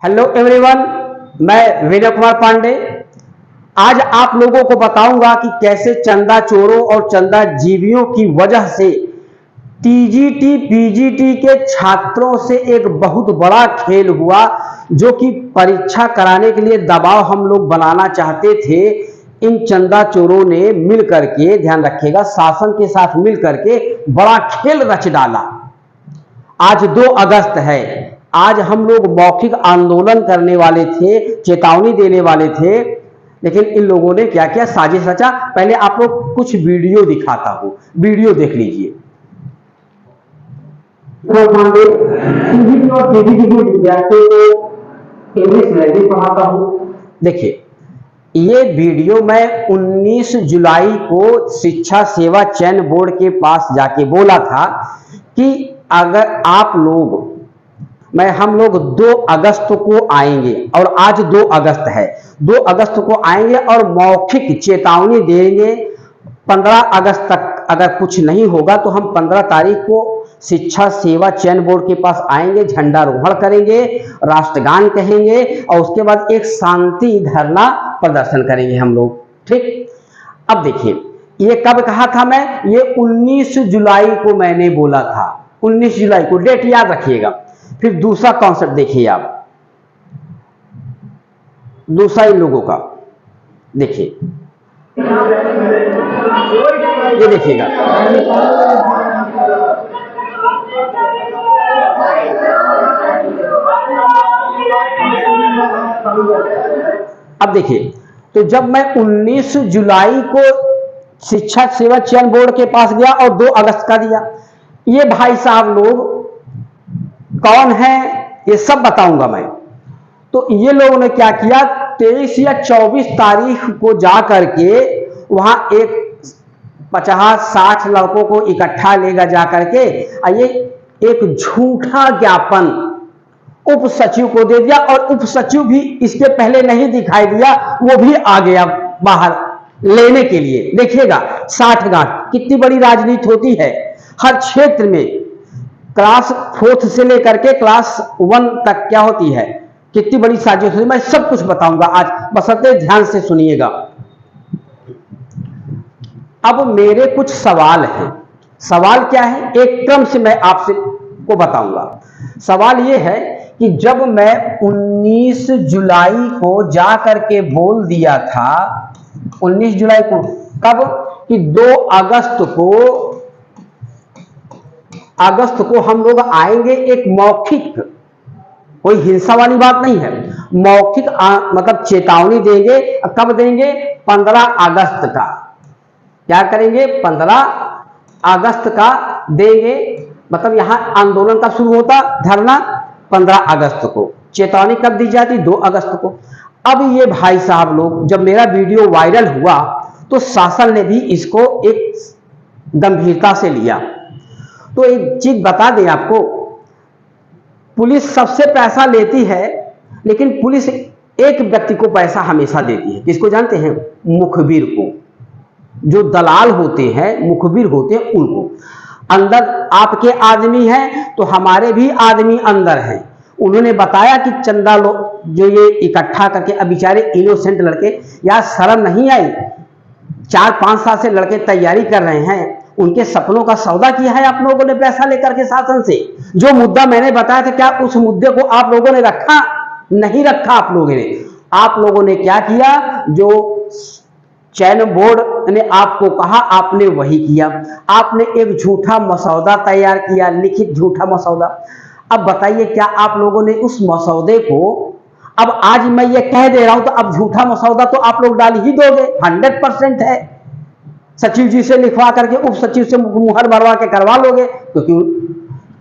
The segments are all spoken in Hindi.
हेलो एवरीवन, मैं विनय कुमार पांडे। आज आप लोगों को बताऊंगा कि कैसे चंदा चोरों और चंदा जीवियों की वजह से टीजीटी पीजीटी के छात्रों से एक बहुत बड़ा खेल हुआ, जो कि परीक्षा कराने के लिए दबाव हम लोग बनाना चाहते थे। इन चंदा चोरों ने मिल करके, ध्यान रखिएगा, शासन के साथ मिल करके बड़ा खेल रच डाला। आज 2 अगस्त है। आज हम लोग मौखिक आंदोलन करने वाले थे, चेतावनी देने वाले थे, लेकिन इन लोगों ने क्या किया, साजिश रचा। पहले आप लोग कुछ वीडियो दिखाता हूं, वीडियो देख लीजिए। विद्यार्थियों को इंग्लिश लैंग्वेज पढ़ाता हूं। देखिए, ये वीडियो मैं 19 जुलाई को शिक्षा सेवा चयन बोर्ड के पास जाके बोला था कि अगर आप लोग, हम लोग 2 अगस्त को आएंगे, और आज 2 अगस्त है। 2 अगस्त को आएंगे और मौखिक चेतावनी देंगे। 15 अगस्त तक अगर कुछ नहीं होगा तो हम 15 तारीख को शिक्षा सेवा चयन बोर्ड के पास आएंगे, झंडारोहण करेंगे, राष्ट्रगान कहेंगे और उसके बाद एक शांति धरना प्रदर्शन करेंगे हम लोग। ठीक, अब देखिए, ये कब कहा था मैं? ये 19 जुलाई को मैंने बोला था। 19 जुलाई को, डेट याद रखिएगा। फिर दूसरा कॉन्सेप्ट देखिए आप, दूसरा इन लोगों का देखिए, ये देखिएगा। अब देखिए, तो जब मैं 19 जुलाई को शिक्षा सेवा चयन बोर्ड के पास गया और 2 अगस्त का दिया, ये भाई साहब लोग कौन है ये सब बताऊंगा मैं। तो ये लोगों ने क्या किया, 23 या 24 तारीख को जा करके वहां एक 50-60 लड़कों को इकट्ठा लेगा जा करके, ये एक झूठा ज्ञापन उप सचिव को दे दिया, और उप सचिव भी इसके पहले नहीं दिखाई दिया, वो भी आ गया बाहर लेने के लिए। देखिएगा, 60 गांठ कितनी बड़ी राजनीति होती है। हर क्षेत्र में क्लास 4th से लेकर के क्लास 1 तक क्या होती है, कितनी बड़ी साजिश होती है। मैं सब कुछ बताऊंगा आज, बशर्ते ध्यान से सुनिएगा। अब मेरे कुछ सवाल हैं। सवाल क्या है, एक क्रम से मैं आपसे को बताऊंगा। सवाल यह है कि जब मैं 19 जुलाई को जा करके बोल दिया था, 19 जुलाई को, कब कि 2 अगस्त को हम लोग आएंगे, एक मौखिक, कोई हिंसा वाली बात नहीं है, मौखिक मतलब चेतावनी देंगे। कब देंगे? 15 अगस्त का। क्या करेंगे? 15 अगस्त का देंगे। मतलब यहां आंदोलन का शुरू होता, धरना 15 अगस्त को। चेतावनी कब दी जाती? 2 अगस्त को। अब ये भाई साहब लोग, जब मेरा वीडियो वायरल हुआ तो शासन ने भी इसको एक गंभीरता से लिया। तो एक चीज बता दें आपको, पुलिस सबसे पैसा लेती है, लेकिन पुलिस एक व्यक्ति को पैसा हमेशा देती है। किसको जानते हैं? मुखबिर को। जो दलाल होते हैं, मुखबिर होते हैं, उनको। अंदर आपके आदमी हैं तो हमारे भी आदमी अंदर हैं। उन्होंने बताया कि चंदा लोग जो ये इकट्ठा करके, अब बेचारे इनोसेंट लड़के, यार शर्म नहीं आई, 4-5 साल से लड़के तैयारी कर रहे हैं, उनके सपनों का सौदा किया है आप लोगों ने पैसा लेकर के शासन से। जो मुद्दा मैंने बताया था, क्या उस मुद्दे को आप लोगों ने रखा? नहीं रखा आप लोगों ने। आप लोगों ने क्या किया, जो चयन बोर्ड ने आपको कहा आपने वही किया। आपने एक झूठा मसौदा तैयार किया, लिखित झूठा मसौदा। अब बताइए, क्या आप लोगों ने उस मसौदे को, अब आज मैं ये कह दे रहा हूं तो अब झूठा मसौदा तो आप लोग डाल ही दोगे, 100% है। सचिव जी से लिखवा करके उप सचिव से मुहर भरवा के करवा लोगे, क्योंकि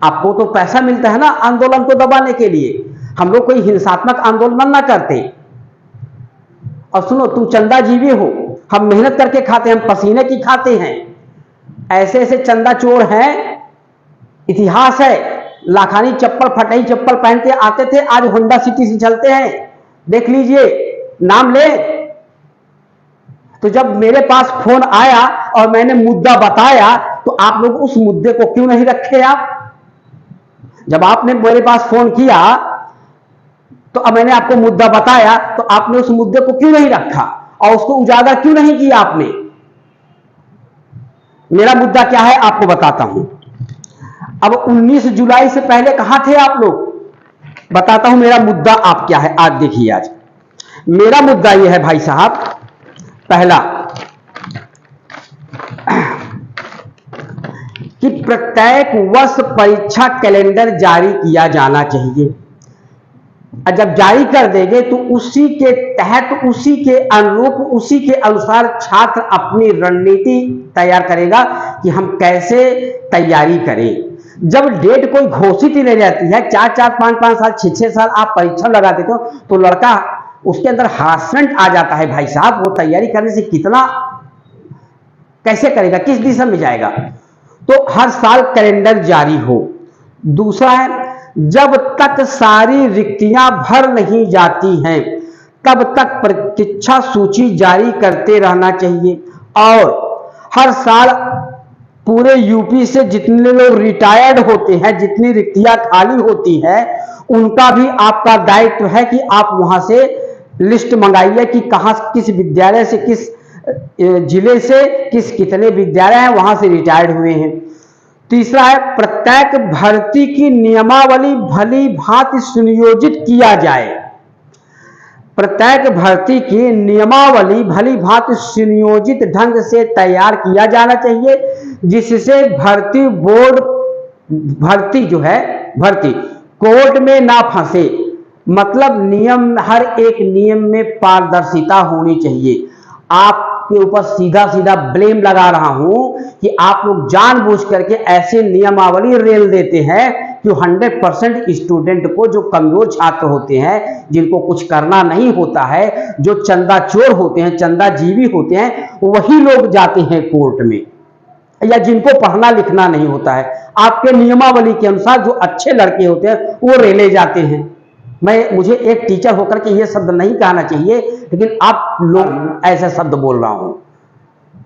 आपको तो पैसा मिलता है ना आंदोलन को दबाने के लिए। हम लोग कोई हिंसात्मक आंदोलन ना करते। और सुनो, तुम चंदा जीवी हो, हम मेहनत करके खाते हैं, हम पसीने की खाते हैं। ऐसे ऐसे चंदा चोर हैं, इतिहास है। लाखानी चप्पल, फटाई चप्पल पहनते आते थे, आज होंडा सिटी से चलते हैं, देख लीजिए, नाम ले। तो जब मेरे पास फोन आया और मैंने मुद्दा बताया, तो आप लोग उस मुद्दे को क्यों नहीं रखे? आप जब आपने मेरे पास फोन किया तो अब मैंने आपको मुद्दा बताया, तो आपने उस मुद्दे को क्यों नहीं रखा और उसको उजागर क्यों नहीं किया आपने? मेरा मुद्दा क्या है आपको बताता हूं। अब 19 जुलाई से पहले कहां थे आप लोग? बताता हूं मेरा मुद्दा आप क्या है। आज देखिए, आज मेरा मुद्दा यह है भाई साहब, पहला कि प्रत्येक वर्ष परीक्षा कैलेंडर जारी किया जाना चाहिए। और जब जारी कर देंगे तो उसी के तहत, उसी के अनुरूप, उसी के अनुसार छात्र अपनी रणनीति तैयार करेगा कि हम कैसे तैयारी करें। जब डेट कोई घोषित ही नहीं रहती है, 4-4, 5-5 साल, 6-6 साल आप परीक्षा लगा देते हो, तो लड़का उसके अंदर हरासमेंट आ जाता है भाई साहब। वो तैयारी करने से कितना, कैसे करेगा, किस दिशा में जाएगा? तो हर साल कैलेंडर जारी हो। दूसरा है, जब तक सारी रिक्तियां भर नहीं जाती हैं तब तक प्रतीक्षा सूची जारी करते रहना चाहिए। और हर साल पूरे यूपी से जितने लोग रिटायर्ड होते हैं, जितनी रिक्तियां खाली होती है, उनका भी आपका दायित्व है कि आप वहां से लिस्ट मंगाइए कि कहां, किस विद्यालय से, किस जिले से, कितने विद्यालय हैं वहां से रिटायर्ड हुए हैं। तीसरा है, प्रत्येक भर्ती की नियमावली भली भांति सुनियोजित किया जाए। प्रत्येक भर्ती की नियमावली भली भांति सुनियोजित ढंग से तैयार किया जाना चाहिए, जिससे भर्ती बोर्ड, भर्ती जो है, भर्ती कोर्ट में ना फंसे। मतलब नियम, हर एक नियम में पारदर्शिता होनी चाहिए। आपके ऊपर सीधा सीधा ब्लेम लगा रहा हूं कि आप लोग जानबूझ करके ऐसे नियमावली रेल देते हैं कि 100% स्टूडेंट को, जो कमजोर छात्र होते हैं, जिनको कुछ करना नहीं होता है, जो चंदा चोर होते हैं, चंदा जीवी होते हैं, वही लोग जाते हैं कोर्ट में, या जिनको पढ़ना लिखना नहीं होता है। आपके नियमावली के अनुसार जो अच्छे लड़के होते हैं वो रेले जाते हैं। मुझे एक टीचर होकर के ये शब्द नहीं कहना चाहिए, लेकिन आप लोग ऐसे शब्द बोल रहा हूं,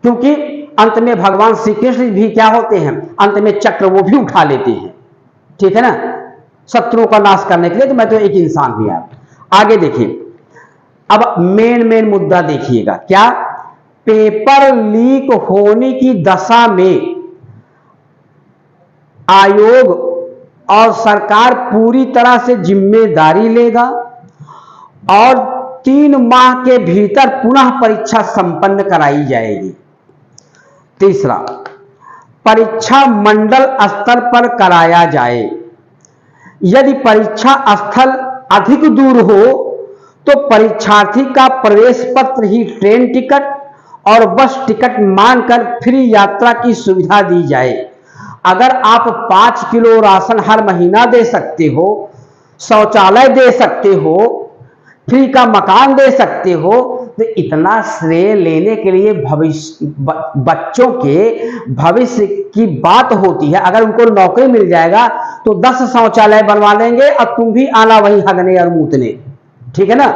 क्योंकि अंत में भगवान श्री कृष्ण भी क्या होते हैं, अंत में चक्र वो भी उठा लेते हैं, ठीक है ना, शत्रुओं का नाश करने के लिए। तो मैं तो एक इंसान भी। आप आगे देखिए, अब मेन मुद्दा देखिएगा, क्या? पेपर लीक होने की दशा में आयोग और सरकार पूरी तरह से जिम्मेदारी लेगा और 3 माह के भीतर पुनः परीक्षा संपन्न कराई जाएगी। तीसरा, परीक्षा मंडल स्तर पर कराया जाए। यदि परीक्षा स्थल अधिक दूर हो तो परीक्षार्थी का प्रवेश पत्र ही ट्रेन टिकट और बस टिकट मानकर फ्री यात्रा की सुविधा दी जाए। अगर आप 5 किलो राशन हर महीना दे सकते हो, शौचालय दे सकते हो, फ्री का मकान दे सकते हो, तो इतना श्रेय लेने के लिए भविष्य, बच्चों के भविष्य की बात होती है। अगर उनको नौकरी मिल जाएगा तो 10 शौचालय बनवा लेंगे और तुम भी आना वहीं हगने और मूतने, ठीक है ना।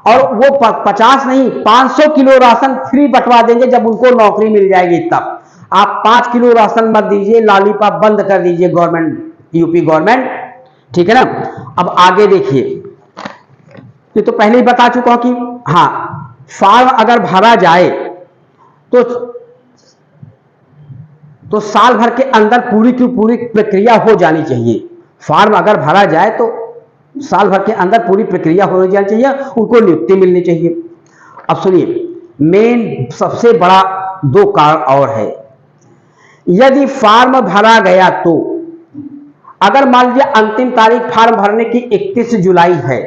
और वो 50 नहीं 500 किलो राशन फ्री बंटवा देंगे जब उनको नौकरी मिल जाएगी तब। आप 5 किलो राशन मत दीजिए, लॉलीपॉप बंद कर दीजिए गवर्नमेंट, यूपी गवर्नमेंट, ठीक है ना। अब आगे देखिए, ये तो पहले ही बता चुका हूं कि हाँ, फॉर्म अगर भरा जाए तो साल भर के अंदर पूरी की पूरी प्रक्रिया हो जानी चाहिए। फॉर्म अगर भरा जाए तो साल भर के अंदर पूरी प्रक्रिया हो जानी चाहिए, उनको नियुक्ति मिलनी चाहिए। अब सुनिए, मेन सबसे बड़ा 2 कारण और है। यदि फॉर्म भरा गया तो अगर मान लीजिए अंतिम तारीख फॉर्म भरने की 31 जुलाई है,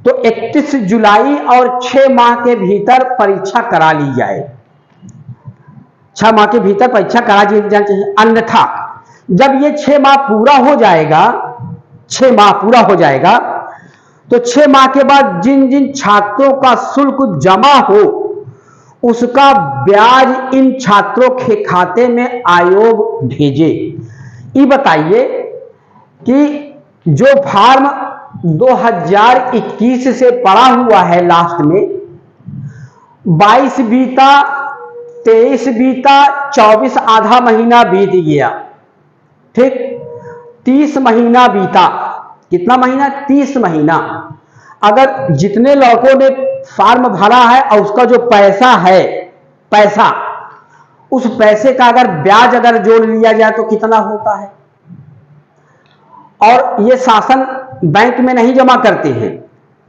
तो 31 जुलाई और 6 माह के भीतर परीक्षा करा ली जाए। 6 माह के भीतर परीक्षा करा ली जानी चाहिए। अन्यथा जब ये 6 माह पूरा हो जाएगा, 6 माह पूरा हो जाएगा, तो 6 माह के बाद जिन जिन छात्रों का शुल्क जमा हो उसका ब्याज इन छात्रों के खाते में आयोग भेजे। ये बताइए कि जो फॉर्म 2021 से पड़ा हुआ है, लास्ट में 22 बीता, 23 बीता, 24 आधा महीना बीत गया, ठीक, 30 महीना बीता। कितना महीना? 30 महीना। अगर जितने लड़कों ने फॉर्म भरा है और उसका जो पैसा है, पैसा, उस पैसे का अगर ब्याज अगर जोड़ लिया जाए तो कितना होता है? और ये शासन बैंक में नहीं जमा करते हैं,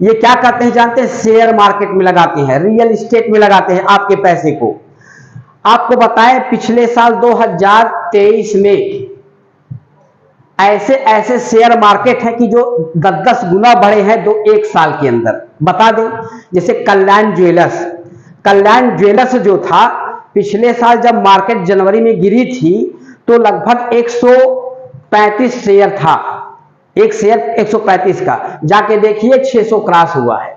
ये क्या करते हैं जानते हैं? शेयर मार्केट में लगाते हैं, रियल एस्टेट में लगाते हैं आपके पैसे को। आपको बताएं, पिछले साल 2023 में ऐसे ऐसे शेयर मार्केट हैं कि जो 10-10 गुना बढ़े हैं एक साल के अंदर। बता दें, जैसे कल्याण ज्वेलर्स जो था, पिछले साल जब मार्केट जनवरी में गिरी थी तो लगभग 135 शेयर था, एक शेयर 135 का, जाके देखिए 600 क्रॉस हुआ है।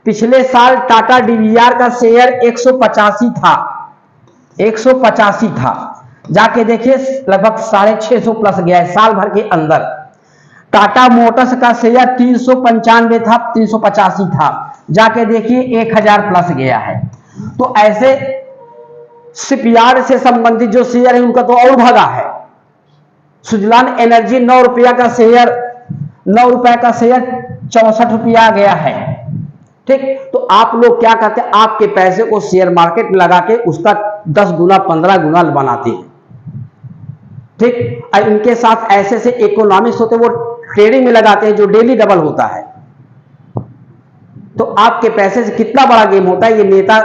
पिछले साल टाटा डीवीआर का शेयर 185 था, 185 था, जाके देखिए लगभग 650 प्लस गया है साल भर के अंदर। टाटा मोटर्स का शेयर 395 था, 385 था, जाके देखिए 1000 प्लस गया है। तो ऐसे शिपयार्ड से संबंधित जो शेयर है उनका तो और भगा है। सुजलान एनर्जी 9 रुपया का शेयर, 9 रुपया का शेयर 64 रुपया गया है। ठीक, तो आप लोग क्या करते हैं? आपके पैसे को शेयर मार्केट में लगा के उसका 10 गुना 15 गुना बनाते हैं। ठीक, और इनके साथ ऐसे से इकोनॉमिक्स होते हैं, वो ट्रेडिंग में लगाते हैं जो डेली डबल होता है। तो आपके पैसे से कितना बड़ा गेम होता है। ये नेता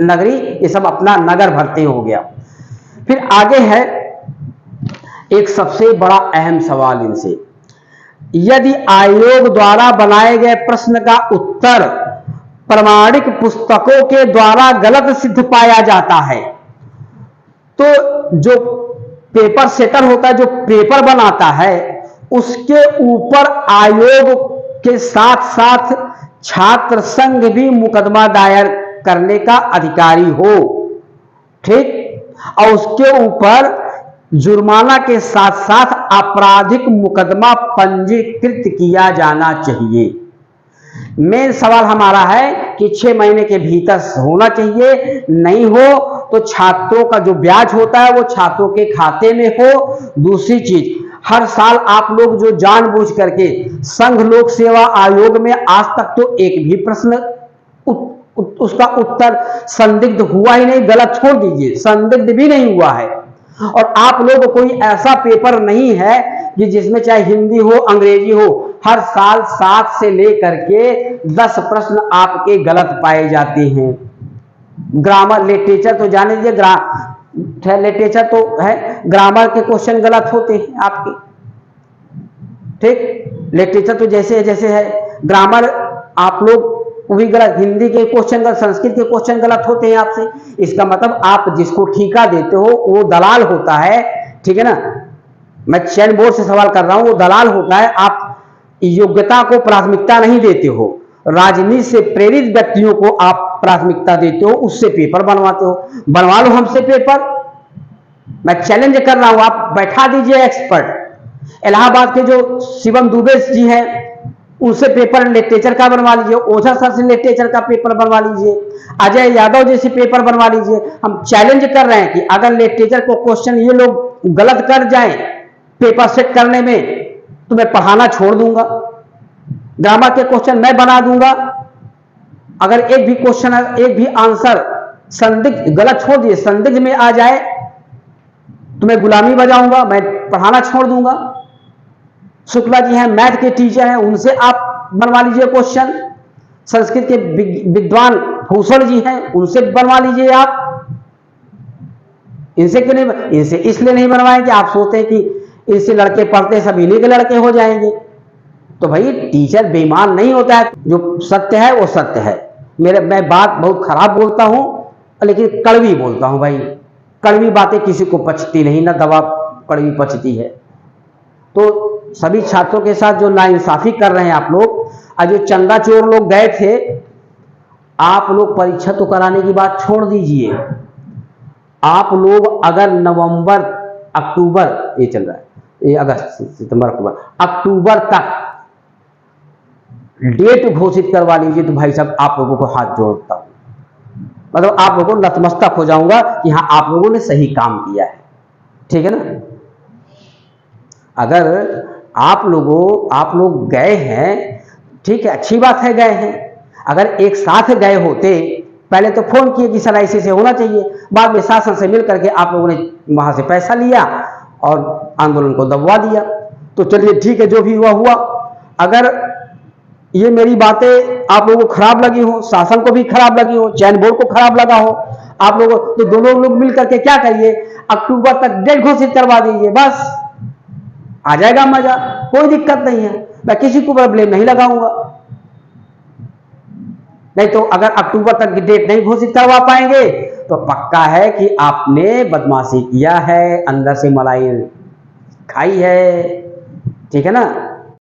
नगरी ये सब अपना नगर भरते हो गया। फिर आगे है एक सबसे बड़ा अहम सवाल इनसे, यदि आयोग द्वारा बनाए गए प्रश्न का उत्तर प्रमाणिक पुस्तकों के द्वारा गलत सिद्ध पाया जाता है तो जो पेपर सेटर होता है, जो पेपर बनाता है, उसके ऊपर आयोग के साथ साथ छात्र संघ भी मुकदमा दायर करने का अधिकारी हो। ठीक, और उसके ऊपर जुर्माना के साथ साथ आपराधिक मुकदमा पंजीकृत किया जाना चाहिए। मेन सवाल हमारा है कि 6 महीने के भीतर होना चाहिए, नहीं हो तो छात्रों का जो ब्याज होता है वो छात्रों के खाते में हो। दूसरी चीज, हर साल आप लोग जो जानबूझ करके संघ लोक सेवा आयोग में आज तक तो एक भी प्रश्न उसका उत्तर संदिग्ध हुआ ही नहीं, गलत छोड़ दीजिए, संदिग्ध भी नहीं हुआ है। और आप लोग कोई ऐसा पेपर नहीं है कि जिसमें चाहे हिंदी हो अंग्रेजी हो, हर साल 7 से लेकर के 10 प्रश्न आपके गलत पाए जाते हैं। ग्रामर लिटरेचर तो जाने दीजिए, लिटरेचर तो है, ग्रामर के क्वेश्चन गलत होते हैं आपके। ठीक, लिटरेचर तो जैसे जैसे है, ग्रामर आप लोग वही गलत, हिंदी के क्वेश्चन गलत, संस्कृत के क्वेश्चन गलत होते हैं आपसे। इसका मतलब आप जिसको ठेका देते हो वो दलाल होता है। ठीक है ना, मैं चयन बोर्ड से सवाल कर रहा हूं, वो दलाल होता है। आप योग्यता को प्राथमिकता नहीं देते हो, राजनीति से प्रेरित व्यक्तियों को आप प्राथमिकता देते हो, उससे पेपर बनवाते हो। बनवा लो हमसे पेपर, मैं चैलेंज कर रहा हूं, आप बैठा दीजिए एक्सपर्ट। इलाहाबाद के जो शिवम दुबे जी हैं उनसे पेपर लिटरेचर का बनवा लीजिए, ओझा सर से लिटरेचर का पेपर बनवा लीजिए, अजय यादव जैसे पेपर बनवा लीजिए। हम चैलेंज कर रहे हैं कि अगर लिटरेचर को क्वेश्चन ये लोग गलत कर जाएं पेपर सेट करने में तो मैं पढ़ाना छोड़ दूंगा। ग्रामर के क्वेश्चन मैं बना दूंगा। अगर एक भी क्वेश्चन, एक भी आंसर संदिग्ध, गलत छोड़ दिए, संदिग्ध में आ जाए तो मैं गुलामी बजाऊंगा, मैं पढ़ाना छोड़ दूंगा। शुक्ला जी हैं, मैथ के टीचर हैं, उनसे आप बनवा लीजिए क्वेश्चन। संस्कृत के विद्वान भूषण जी हैं, उनसे बनवा लीजिए आप। इनसे क्यों नहीं? इनसे इसलिए नहीं बनवाएं कि आप सोचते हैं कि इनसे लड़के पढ़ते सब इन्हीं के लड़के हो जाएंगे। तो भाई टीचर बेईमान नहीं होता है, जो सत्य है वो सत्य है। मैं बात बहुत खराब बोलता हूं लेकिन कड़वी बोलता हूं भाई, कड़वी बातें किसी को पचती नहीं, ना दवा कड़वी पचती है। तो सभी छात्रों के साथ जो नाइंसाफी कर रहे हैं आप लोग, और जो चंदा चोर लोग गए थे, आप लोग परीक्षा तो कराने की बात छोड़ दीजिए। आप लोग अगर नवंबर अक्टूबर, ये चल रहा है, ये अगस्त सितंबर अक्टूबर तक डेट घोषित करवा लीजिए तो भाई साहब आप लोगों को हाथ जोड़ता हूं, मतलब आप लोगों को नतमस्तक हो जाऊंगा कि हाँ आप लोगों ने सही काम किया है। ठीक है ना। अगर आप लोग गए हैं, ठीक है, अच्छी बात है, गए हैं। अगर एक साथ गए होते, पहले तो फोन किए कि सर ऐसे से होना चाहिए, बाद में शासन से मिल करके आप लोगों ने वहां से पैसा लिया और आंदोलन को दबवा दिया। तो चलिए ठीक है, जो भी हुआ हुआ। अगर ये मेरी बातें आप लोगों को खराब लगी हो, शासन को भी खराब लगी हो, चयन बोर्ड को खराब लगा हो आप लोगों, तो दोनों लोग मिल करके क्या करिए, अक्टूबर तक डेट घोषित करवा दीजिए, बस आ जाएगा मजा, कोई दिक्कत नहीं है। मैं किसी को ब्लेम नहीं लगाऊंगा। नहीं तो अगर अक्टूबर तक की डेट नहीं घोषित करवा पाएंगे तो पक्का है कि आपने बदमाशी किया है, अंदर से मलाई खाई है, ठीक है ना।